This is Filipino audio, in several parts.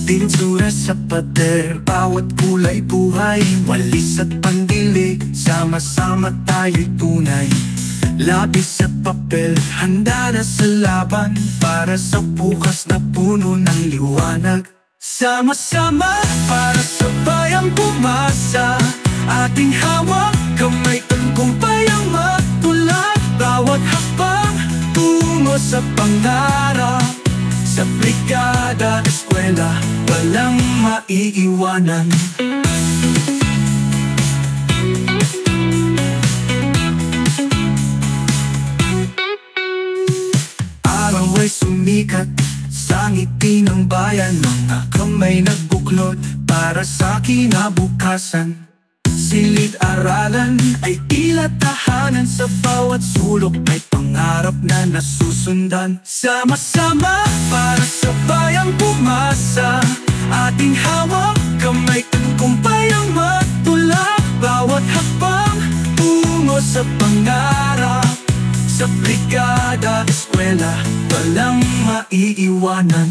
Pintura sa pader, bawat kulay buhay, walis at pandilig, sama-sama tayo'y tunay. Labis at papel, handa na sa laban, para sa bukas na puno ng liwanag. Sama-sama para sa bayang pumasa, ating hawak kamay, tagumpay ang matulad. Bawat hakbang tungo sa pangarap, sa brigada, eskwela, walang maiiwanan. Araw ay sumikat sa ngiti ng bayan, mga kamay nagbuklod para sa kinabukasan. Silid-aralan ay tila tahanan, sa bawat sulok may pangarap na nasusundan. Sama-sama para sa bayang pumasa, ating hawak kamay, tagumpay ang matulad. Bawat hakbang tungo sa pangarap, sa brigada, eskwela, walang maiiwanan.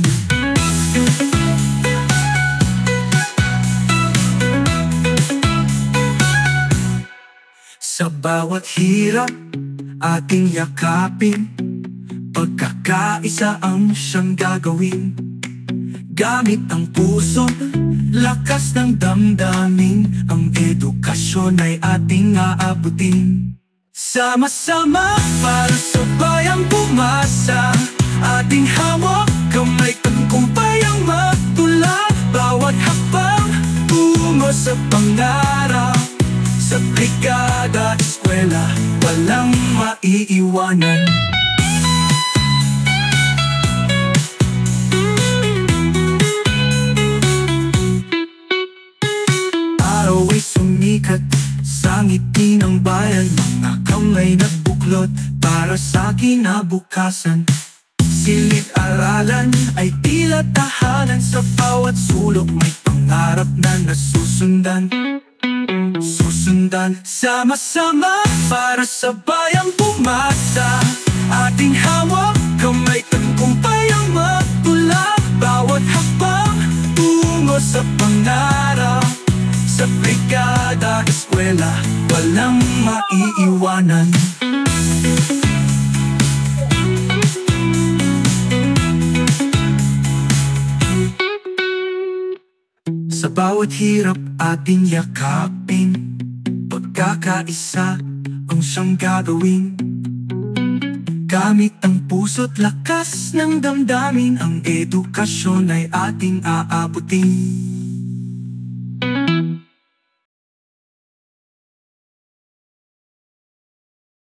Sa bawat hirap, ating yakapin, pagkakaisa ang siyang gagawin. Gamit ang puso, lakas ng damdamin, ang edukasyon ay ating aabutin. Sama-sama para sa bayang pumasa, ating hawak kamay, tagumpay ang matulad. Bawat hakbang tungo sa pangarap, sa brigada, eskwela, walang maiiwanan. Araw ay sumikat sa ngiti ng bayan, mga kamay nagbuklod para sa kinabukasan. Silid-aralan ay tila tahanan, sa bawat sulok may pangarap na nasusundan. Sama-sama para sa bayang pumasa, ating hawak kamay, tagumpay ang matulad. Bawat hakbang tungo sa pangarap, sa brigada, eskwela, walang maiiwanan. Sa bawat hirap, ating yakapin, pagkakaisa ang siyang gagawin. Gamit ang puso't lakas ng damdamin, ang edukasyon ay ating aabutin.